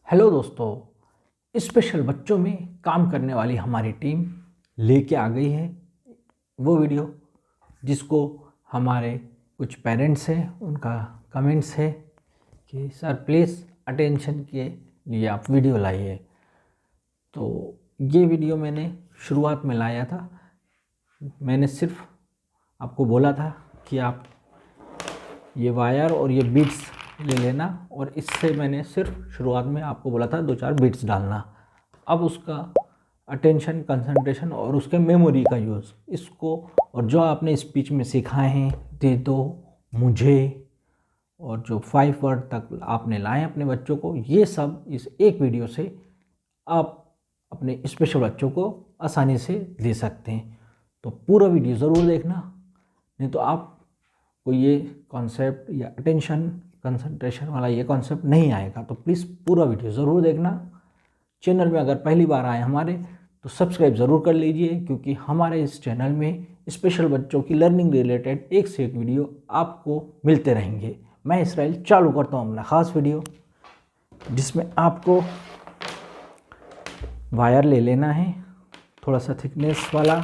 Hello दोस्तों, special बच्चों में काम करने वाली हमारी टीम लेके आ गई है वो वीडियो जिसको हमारे कुछ पेरेंट्स हैं उनका कमेंट्स है कि सर प्लीज़ अटेंशन के लिए आप वीडियो लाइए। तो ये वीडियो मैंने शुरुआत में लाया था। मैंने सिर्फ आपको बोला था कि आप ये वायर और ये बीट्स ले लेना, और इससे मैंने सिर्फ शुरुआत में आपको बोला था 2-4 बीट्स डालना। अब उसका अटेंशन, कंसंट्रेशन और उसके मेमोरी का यूज़, इसको और जो आपने स्पीच में सिखाए हैं दे दो, मुझे, और जो 5 वर्ड तक आपने लाए अपने बच्चों को, ये सब इस एक वीडियो से आप अपने स्पेशल बच्चों को आसानी से दे सकते हैं। तो पूरा वीडियो ज़रूर देखना, नहीं तो आपको ये कॉन्सेप्ट या अटेंशन कंसंट्रेशन वाला ये कॉन्सेप्ट नहीं आएगा। तो प्लीज़ पूरा वीडियो ज़रूर देखना। चैनल में अगर पहली बार आए हमारे तो सब्सक्राइब ज़रूर कर लीजिए, क्योंकि हमारे इस चैनल में स्पेशल बच्चों की लर्निंग रिलेटेड एक से एक वीडियो आपको मिलते रहेंगे। मैं इसराइल चालू करता हूँ अपना ख़ास वीडियो, जिसमें आपको वायर ले लेना है थोड़ा सा थिकनेस वाला,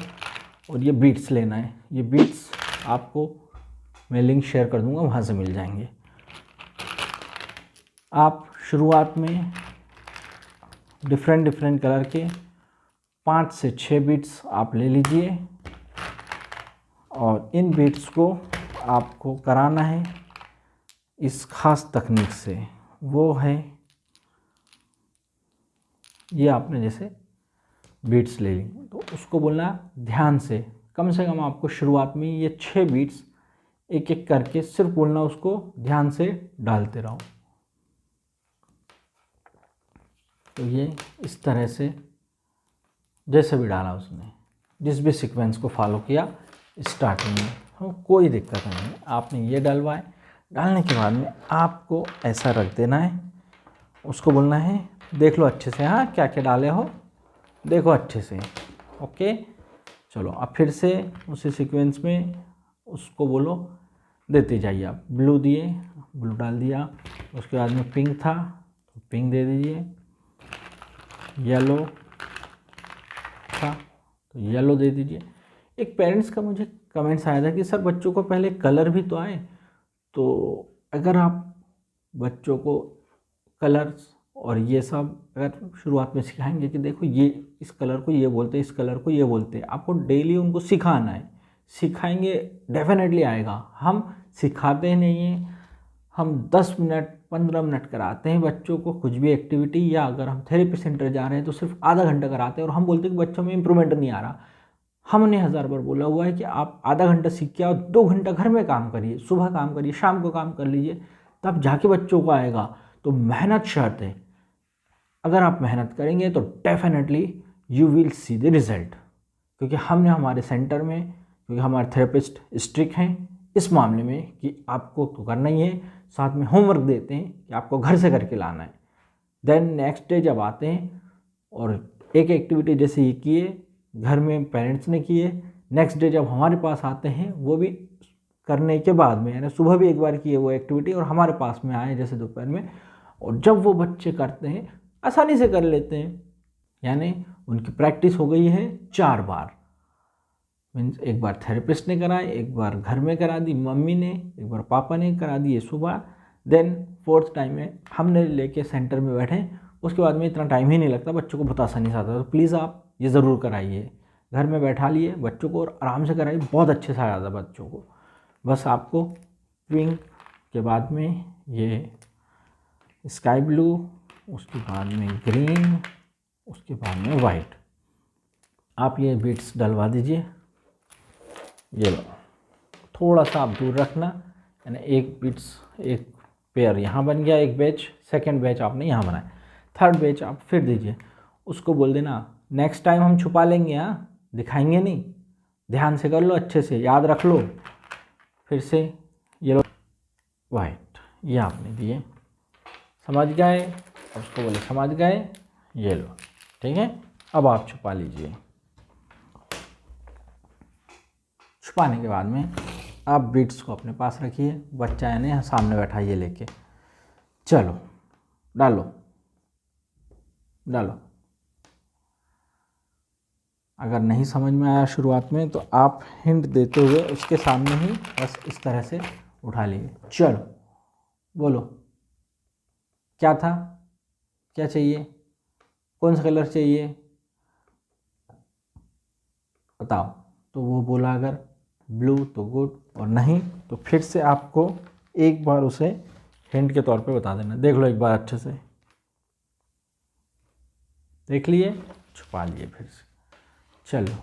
और ये बीट्स लेना है। ये बीट्स आपको मैं लिंक शेयर कर दूंगा, वहाँ से मिल जाएंगे। आप शुरुआत में डिफरेंट कलर के 5 से 6 बीट्स आप ले लीजिए, और इन बीट्स को आपको कराना है इस खास तकनीक से। वो है, ये आपने जैसे बीट्स ले ली तो उसको बोलना ध्यान से कम आपको शुरुआत में ये 6 बीट्स एक एक करके सिर्फ बोलना, उसको ध्यान से डालते रहो। तो ये इस तरह से जैसे भी डाला उसने, जिस भी सीक्वेंस को फॉलो किया स्टार्टिंग में, तो कोई दिक्कत नहीं है। आपने ये डलवाए, डालने के बाद में आपको ऐसा रख देना है, उसको बोलना है देख लो अच्छे से, हाँ क्या क्या डाले हो देखो अच्छे से, ओके। चलो अब फिर से उसी सीक्वेंस में उसको बोलो, देते जाइए। आप ब्लू दिए, ब्लू डाल दिया, उसके बाद में पिंक था तो पिंक दे दीजिए, येलो था तो येलो दे दीजिए। एक पेरेंट्स का मुझे कमेंट्स आया था कि सर बच्चों को पहले कलर भी तो आए। तो अगर आप बच्चों को कलर्स और ये सब अगर शुरुआत में सिखाएंगे कि देखो ये इस कलर को ये बोलते हैं, इस कलर को ये बोलते हैं, आपको डेली उनको सिखाना है। सिखाएंगे डेफिनेटली आएगा। हम सिखाते नहीं हैं, हम 10 मिनट 15 मिनट कराते हैं बच्चों को कुछ भी एक्टिविटी, या अगर हम थेरेपी सेंटर जा रहे हैं तो सिर्फ आधा घंटा कराते हैं, और हम बोलते हैं कि बच्चों में इंप्रूवमेंट नहीं आ रहा। हमने 1000 बार बोला हुआ है कि आप आधा घंटा सीख के आओ, 2 घंटा घर में काम करिए, सुबह काम करिए, शाम को काम कर लीजिए, तब जाके बच्चों को आएगा। तो मेहनत शर्त है। अगर आप मेहनत करेंगे तो definitely you will see the result, क्योंकि हमने हमारे सेंटर में, क्योंकि हमारे थेरेपिस्ट स्ट्रिक्ट हैं इस मामले में कि आपको तो करना ही है, साथ में होमवर्क देते हैं कि आपको घर से करके लाना है। देन नेक्स्ट डे जब आते हैं और एक एक्टिविटी जैसे ये किए, घर में पेरेंट्स ने किए, नेक्स्ट डे जब हमारे पास आते हैं वो भी करने के बाद में, यानी सुबह भी एक बार किए वो एक्टिविटी और हमारे पास में आए जैसे दोपहर में, और जब वो बच्चे करते हैं आसानी से कर लेते हैं, यानी उनकी प्रैक्टिस हो गई है 4 बार। मीन्स एक बार थेरेपिस्ट ने कराए, एक बार घर में करा दी मम्मी ने, एक बार पापा ने करा दिए सुबह, देन 4th टाइम में हमने लेके सेंटर में बैठे। उसके बाद में इतना टाइम ही नहीं लगता, बच्चों को बहुत आसानी से आता है। तो प्लीज़ आप ये ज़रूर कराइए, घर में बैठा लिए बच्चों को और आराम से कराइए, बहुत अच्छे से आ जाता है बच्चों को। बस आपको पिंक के बाद में ये स्काई ब्लू, उसके बाद में ग्रीन, उसके बाद में वाइट, आप ये बीट्स डलवा दीजिए। ये लो, थोड़ा सा आप दूर रखना, यानी एक बीट्स एक पेयर यहाँ बन गया, एक बैच, सेकंड बैच आपने यहाँ बनाया, थर्ड बैच आप फिर दीजिए। उसको बोल देना नेक्स्ट टाइम हम छुपा लेंगे, हाँ दिखाएंगे नहीं, ध्यान से कर लो, अच्छे से याद रख लो। फिर से ये लो वाइट, ये आपने दिए, समझ गए, उसको बोले समझ गए, ये लो, ठीक है। अब आप छुपा लीजिए। छुपाने के बाद में आप बीट्स को अपने पास रखिए, बच्चा यानी सामने बैठा ये लेके, चलो डालो। डालो। अगर नहीं समझ में आया शुरुआत में तो आप हिंट देते हुए उसके सामने ही बस इस तरह से उठा लीजिए। चलो बोलो, क्या था, क्या चाहिए, कौन सा कलर चाहिए, बताओ। तो वो बोला अगर ब्लू तो गुड, और नहीं तो फिर से आपको एक बार उसे हिंट के तौर पे बता देना। देख लो एक बार अच्छे से, देख लिए, छुपा लिए फिर से। चलो,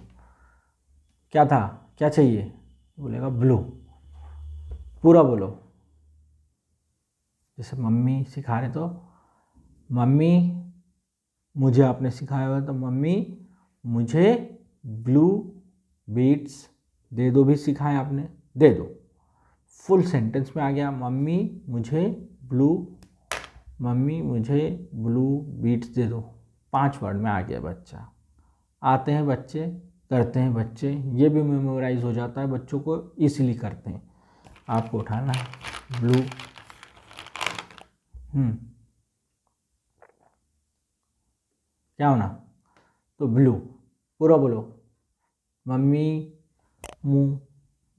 क्या था, क्या चाहिए, बोलेगा ब्लू, पूरा बोलो। जैसे मम्मी सिखा रहे तो मम्मी मुझे आपने सिखाया हुआ, तो मम्मी मुझे ब्लू बीट्स दे दो भी सिखाया आपने, दे दो। फुल सेंटेंस में आ गया, मम्मी मुझे ब्लू बीट्स दे दो। 5 वर्ड में आ गया बच्चा। आते हैं बच्चे, करते हैं बच्चे, ये भी मेमोराइज हो जाता है, बच्चों को इसीलिए करते हैं। आपको उठाना है ब्लू, क्या होना, तो ब्लू पूरा बोलो। मम्मी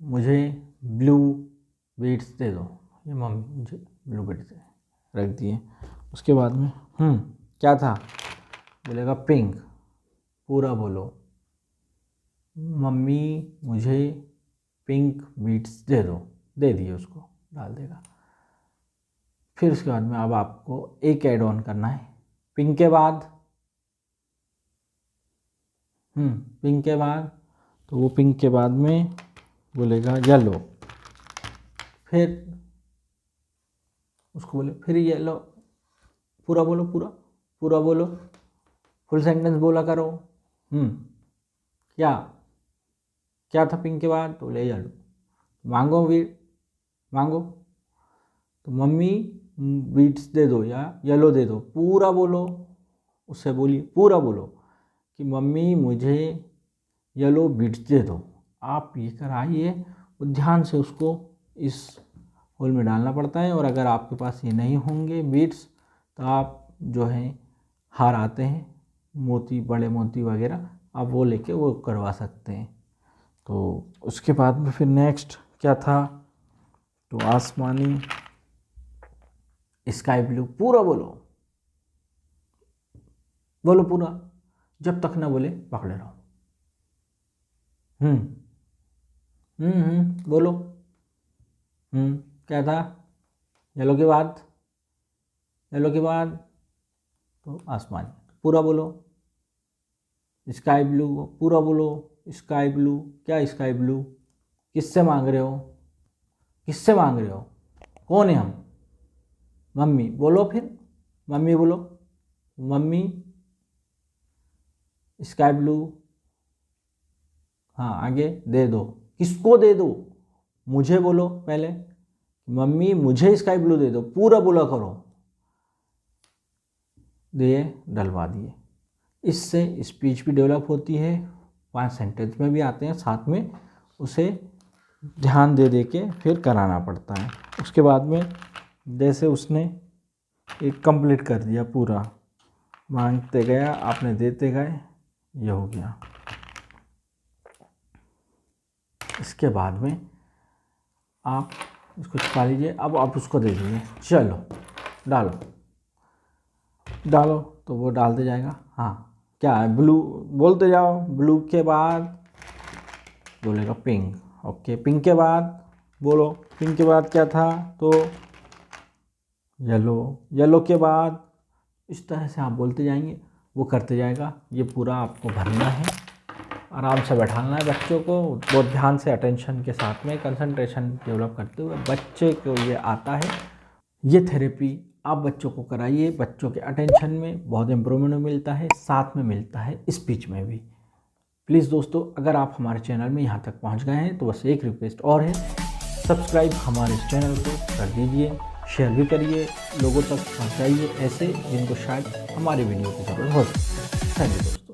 मुझे ब्लू बीट्स दे दो, ये मम्मी मुझे ब्लू बीट्स रख दिए। उसके बाद में क्या था, बोलेगा पिंक, पूरा बोलो। मम्मी मुझे पिंक बीट्स दे दो, दे दिए, उसको डाल देगा। फिर उसके बाद में अब आपको एक ऐड ऑन करना है। पिंक के बाद पिंक के बाद, तो वो पिंक के बाद में बोलेगा येलो, फिर उसको बोले फिर येलो, पूरा बोलो, पूरा बोलो, फुल सेंटेंस बोला करो। क्या था पिंक के बाद, तो बोले येलो। मांगो तो मम्मी बीट्स दे दो या येलो दे दो, पूरा बोलो। उससे बोलिए, पूरा बोलो कि मम्मी मुझे येलो बीट्स दे दो। आप ये कराइए, और ध्यान से उसको इस होल में डालना पड़ता है। और अगर आपके पास ये नहीं होंगे बीट्स, तो आप जो है हार आते हैं मोती, बड़े मोती वगैरह, आप वो लेके वो करवा सकते हैं। तो उसके बाद में फिर नेक्स्ट क्या था, तो आसमानी, स्काई ब्लू, पूरा बोलो पूरा, जब तक ना बोले पकड़े रहो। बोलो। क्या था, येलो के बाद तो आसमानी, पूरा बोलो। स्काई ब्लू, पूरा बोलो। स्काई ब्लू, क्या स्काई ब्लू, किससे मांग रहे हो, कौन है हम, मम्मी बोलो। फिर मम्मी बोलो, मम्मी स्काई ब्लू, हाँ आगे दे दो, किसको दे दो, मुझे बोलो पहले, मम्मी मुझे स्काई ब्लू दे दो, पूरा बोला करो। दिए, डलवा दिए। इससे स्पीच भी डेवलप होती है, 5 सेंटेंस में भी आते हैं, साथ में उसे ध्यान दे के फिर कराना पड़ता है। उसके बाद में जैसे उसने एक कंप्लीट कर दिया पूरा, मांगते गया, आपने देते गए, ये हो गया। इसके बाद में आप इसको छुपा लीजिए। अब आप उसको दे दीजिए, चलो डालो, तो वो डालते जाएगा। हाँ क्या है, ब्लू बोलते जाओ। ब्लू के बाद बोलेगा पिंक, ओके। पिंक के बाद बोलो, पिंक के बाद क्या था, तो येलो के बाद, इस तरह से आप बोलते जाएंगे, वो करते जाएगा। ये पूरा आपको भरना है, आराम से बैठाना है बच्चों को, बहुत ध्यान से, अटेंशन के साथ में, कंसंट्रेशन डेवलप करते हुए बच्चे को ये आता है। ये थेरेपी आप बच्चों को कराइए, बच्चों के अटेंशन में बहुत इम्प्रूवमेंट मिलता है, साथ में मिलता है स्पीच में भी। प्लीज़ दोस्तों, अगर आप हमारे चैनल में यहाँ तक पहुँच गए हैं तो बस एक रिक्वेस्ट और है, सब्सक्राइब हमारे इस चैनल को कर दीजिए, शेयर भी करिए, लोगों तक पहुँचाइए ऐसे जिनको शायद हमारे वीडियो की ज़रूरत हो। थैंक यू दोस्तों।